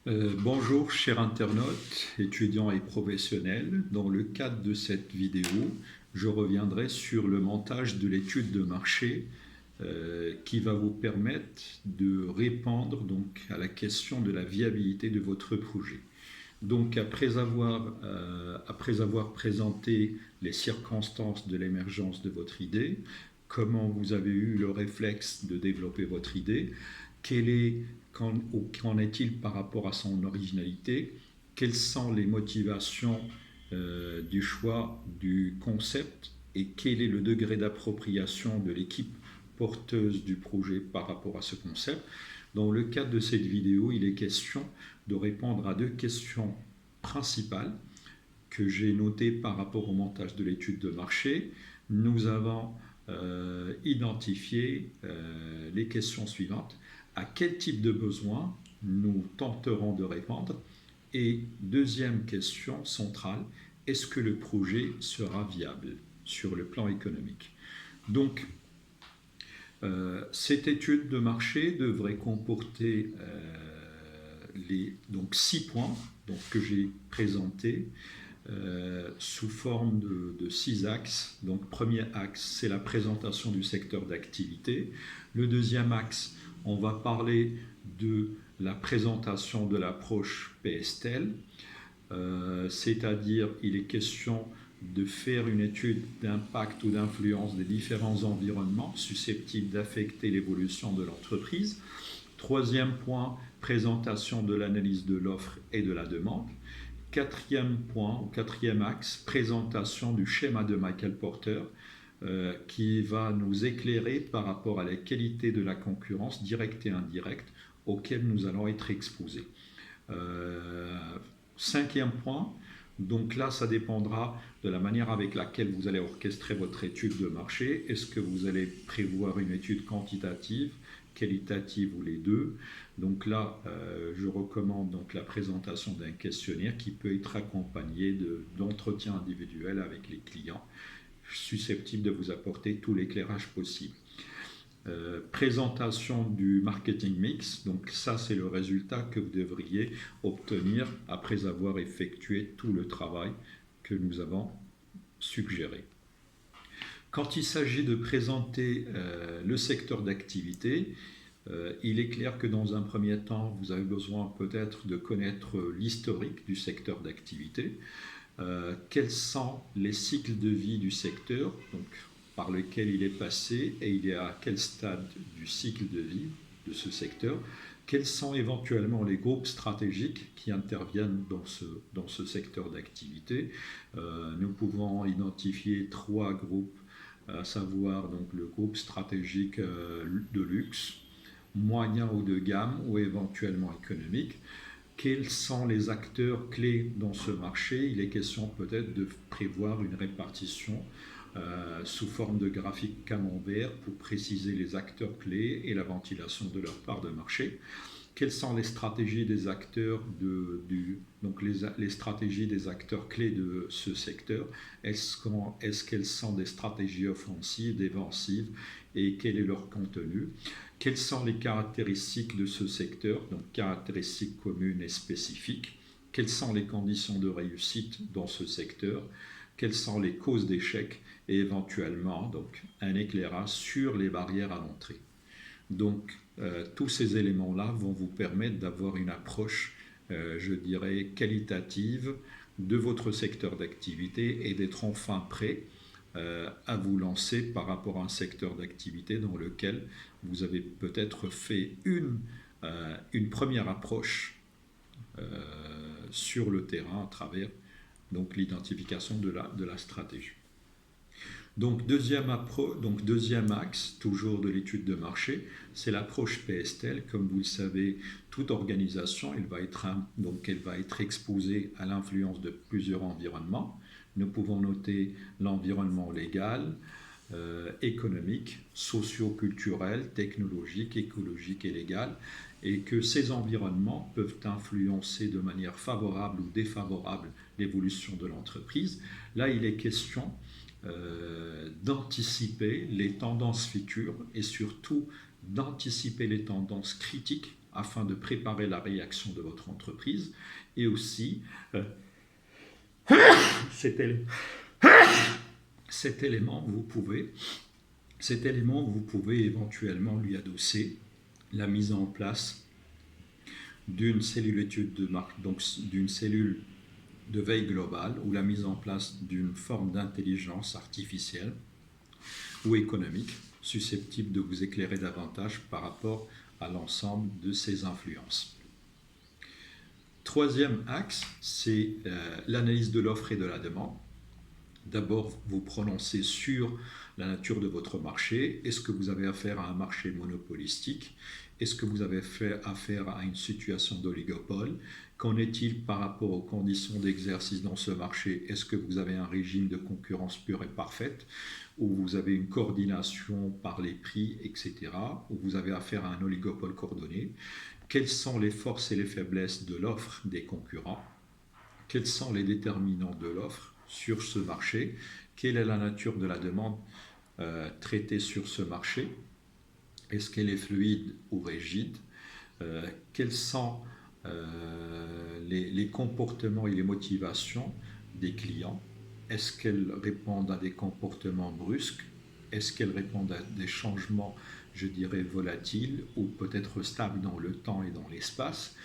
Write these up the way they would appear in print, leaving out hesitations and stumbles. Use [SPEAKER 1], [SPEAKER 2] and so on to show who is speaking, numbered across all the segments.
[SPEAKER 1] Bonjour chers internautes, étudiants et professionnels. Dans le cadre de cette vidéo, je reviendrai sur le montage de l'étude de marché qui va vous permettre de répondre donc, à la question de la viabilité de votre projet. Donc après avoir présenté les circonstances de l'émergence de votre idée, comment vous avez eu le réflexe de développer votre idée, qu'en est-il par rapport à son originalité, quelles sont les motivations du choix du concept et quel est le degré d'appropriation de l'équipe porteuse du projet par rapport à ce concept. Dans le cadre de cette vidéo, il est question de répondre à deux questions principales que j'ai notées par rapport au montage de l'étude de marché. Nous avons identifié les questions suivantes. À quel type de besoin nous tenterons de répondre? Et deuxième question centrale, est-ce que le projet sera viable sur le plan économique? Donc, cette étude de marché devrait comporter donc 6 points que j'ai présentés sous forme de 6 axes. Donc, premier axe, c'est la présentation du secteur d'activité. Le deuxième axe, on va parler de la présentation de l'approche PSTEL, c'est-à-dire il est question de faire une étude d'impact ou d'influence des différents environnements susceptibles d'affecter l'évolution de l'entreprise. Troisième point, présentation de l'analyse de l'offre et de la demande. Quatrième point, quatrième axe, présentation du schéma de Michael Porter qui va nous éclairer par rapport à la qualité de la concurrence directe et indirecte auquel nous allons être exposés. Cinquième point, donc là ça dépendra de la manière avec laquelle vous allez orchestrer votre étude de marché. Est-ce que vous allez prévoir une étude quantitative, qualitative ou les deux? Donc là, je recommande donc la présentation d'un questionnaire qui peut être accompagné d'entretiens individuels avec les clients, susceptibles de vous apporter tout l'éclairage possible. Présentation du marketing mix, donc ça c'est le résultat que vous devriez obtenir après avoir effectué tout le travail que nous avons suggéré. Quand il s'agit de présenter le secteur d'activité, il est clair que dans un premier temps, vous avez besoin peut-être de connaître l'historique du secteur d'activité, quels sont les cycles de vie du secteur, donc par lequel il est passé et il est à quel stade du cycle de vie de ce secteur, quels sont éventuellement les groupes stratégiques qui interviennent dans ce secteur d'activité. Nous pouvons identifier 3 groupes, à savoir donc le groupe stratégique de luxe, moyen ou de gamme ou éventuellement économique. Quels sont les acteurs clés dans ce marché? Il est question peut-être de prévoir une répartition sous forme de graphique camembert pour préciser les acteurs clés et la ventilation de leur part de marché. Quelles sont les stratégies des acteurs donc les stratégies des acteurs clés de ce secteur? Est-ce qu'elles sont des stratégies offensives, défensives et quel est leur contenu? Quelles sont les caractéristiques de ce secteur, donc caractéristiques communes et spécifiques? Quelles sont les conditions de réussite dans ce secteur? Quelles sont les causes d'échec et éventuellement donc, un éclairage sur les barrières à l'entrée. Donc tous ces éléments-là vont vous permettre d'avoir une approche, je dirais, qualitative de votre secteur d'activité et d'être enfin prêt à vous lancer par rapport à un secteur d'activité dans lequel vous avez peut-être fait une première approche sur le terrain à travers donc, l'identification de la stratégie. Donc deuxième axe, toujours de l'étude de marché, c'est l'approche PSTEL. Comme vous le savez, toute organisation, elle va être exposée à l'influence de plusieurs environnements. Nous pouvons noter l'environnement légal, économique, socio-culturel, technologique, écologique et légal, et que ces environnements peuvent influencer de manière favorable ou défavorable l'évolution de l'entreprise. Là, il est question d'anticiper les tendances futures et surtout d'anticiper les tendances critiques afin de préparer la réaction de votre entreprise. Et aussi, cet élément, vous pouvez éventuellement lui adosser la mise en place d'une cellule étude de marque, donc d'une cellule de veille globale, ou la mise en place d'une forme d'intelligence artificielle ou économique susceptible de vous éclairer davantage par rapport à l'ensemble de ces influences. Troisième axe, c'est l'analyse de l'offre et de la demande. D'abord, vous prononcez sur la nature de votre marché. Est-ce que vous avez affaire à un marché monopolistique? Est-ce que vous avez affaire à une situation d'oligopole? Qu'en est-il par rapport aux conditions d'exercice dans ce marché? Est-ce que vous avez un régime de concurrence pure et parfaite, où vous avez une coordination par les prix, etc., où vous avez affaire à un oligopole coordonné? Quelles sont les forces et les faiblesses de l'offre des concurrents? Quels sont les déterminants de l'offre sur ce marché? Quelle est la nature de la demande traitée sur ce marché? Est-ce qu'elle est fluide ou rigide? Quels sont les comportements et les motivations des clients? Est-ce qu'elles répondent à des comportements brusques? Est-ce qu'elles répondent à des changements, je dirais, volatiles ou peut-être stables dans le temps et dans l'espace?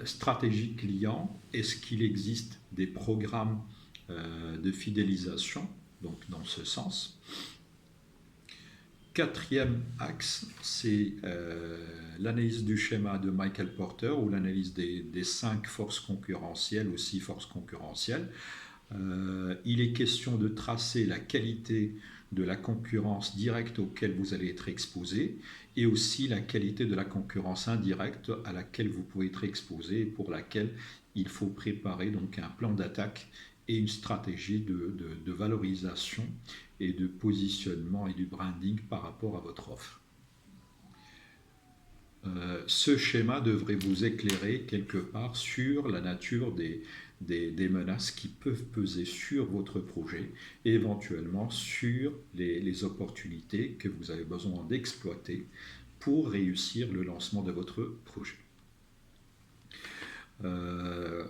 [SPEAKER 1] Stratégie client, est-ce qu'il existe des programmes de fidélisation, donc dans ce sens? Quatrième axe, c'est l'analyse du schéma de Michael Porter, ou l'analyse des 5 forces concurrentielles ou 6 forces concurrentielles. Il est question de tracer la qualité de la concurrence directe auquel vous allez être exposé, et aussi la qualité de la concurrence indirecte à laquelle vous pouvez être exposé, et pour laquelle il faut préparer donc un plan d'attaque et une stratégie de valorisation et de positionnement et du branding par rapport à votre offre. Ce schéma devrait vous éclairer quelque part sur la nature des menaces qui peuvent peser sur votre projet et éventuellement sur les opportunités que vous avez besoin d'exploiter pour réussir le lancement de votre projet.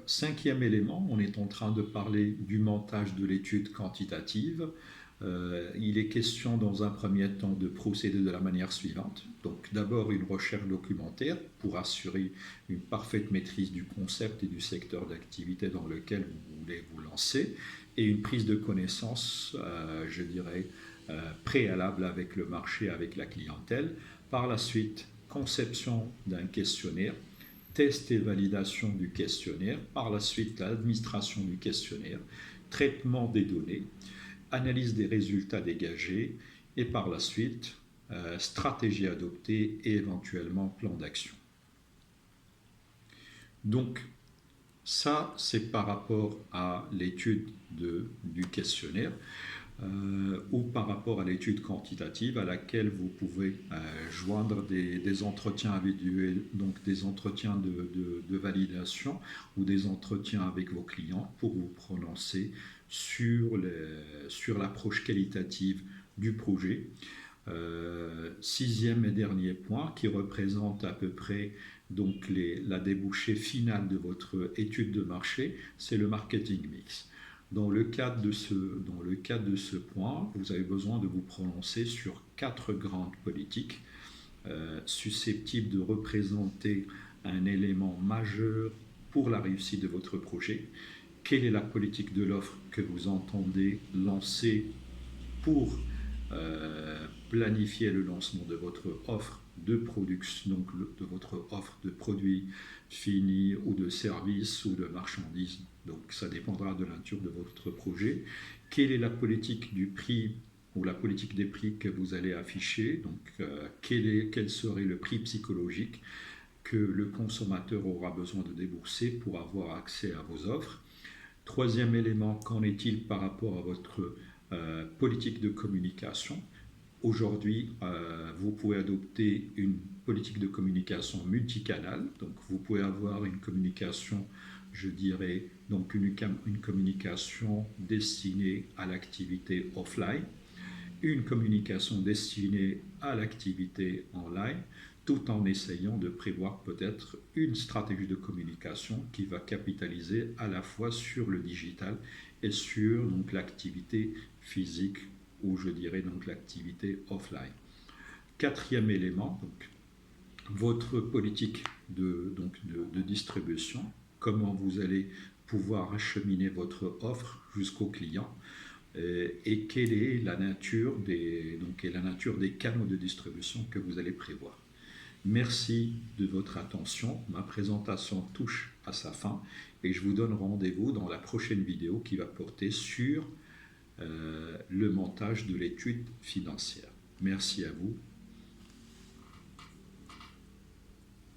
[SPEAKER 1] Cinquième élément, on est en train de parler du montage de l'étude quantitative. Il est question dans un premier temps de procéder de la manière suivante. Donc d'abord une recherche documentaire pour assurer une parfaite maîtrise du concept et du secteur d'activité dans lequel vous voulez vous lancer, et une prise de connaissance, je dirais, préalable avec le marché, avec la clientèle. Par la suite, conception d'un questionnaire, test et validation du questionnaire, par la suite l'administration du questionnaire, traitement des données, analyse des résultats dégagés, et par la suite stratégie adoptée et éventuellement plan d'action. Donc ça, c'est par rapport à l'étude du questionnaire, ou par rapport à l'étude quantitative à laquelle vous pouvez joindre des entretiens individuels, donc des entretiens de validation ou des entretiens avec vos clients pour vous prononcer sur l'approche qualitative du projet. Sixième et dernier point, qui représente à peu près donc la débouchée finale de votre étude de marché, c'est le marketing mix. Dans le cadre de ce point, vous avez besoin de vous prononcer sur 4 grandes politiques susceptibles de représenter un élément majeur pour la réussite de votre projet. Quelle est la politique de l'offre que vous entendez lancer pour planifier le lancement de votre offre de production, donc de votre offre de produits finis ou de services ou de marchandises? Donc ça dépendra de la nature de votre projet. Quelle est la politique du prix ou la politique des prix que vous allez afficher? Donc quel serait le prix psychologique que le consommateur aura besoin de débourser pour avoir accès à vos offres? Troisième élément, qu'en est-il par rapport à votre politique de communication? Aujourd'hui, vous pouvez adopter une politique de communication multicanale. Donc, vous pouvez avoir une communication, je dirais, donc une communication destinée à l'activité offline, une communication destinée à l'activité online, tout en essayant de prévoir peut-être une stratégie de communication qui va capitaliser à la fois sur le digital et sur donc l'activité physique, ou je dirais donc l'activité offline. Quatrième élément, donc, votre politique de distribution, comment vous allez pouvoir acheminer votre offre jusqu'au client, et quelle est la nature des canaux de distribution que vous allez prévoir. Merci de votre attention. Ma présentation touche à sa fin et je vous donne rendez-vous dans la prochaine vidéo qui va porter sur le montage de l'étude financière. Merci à vous.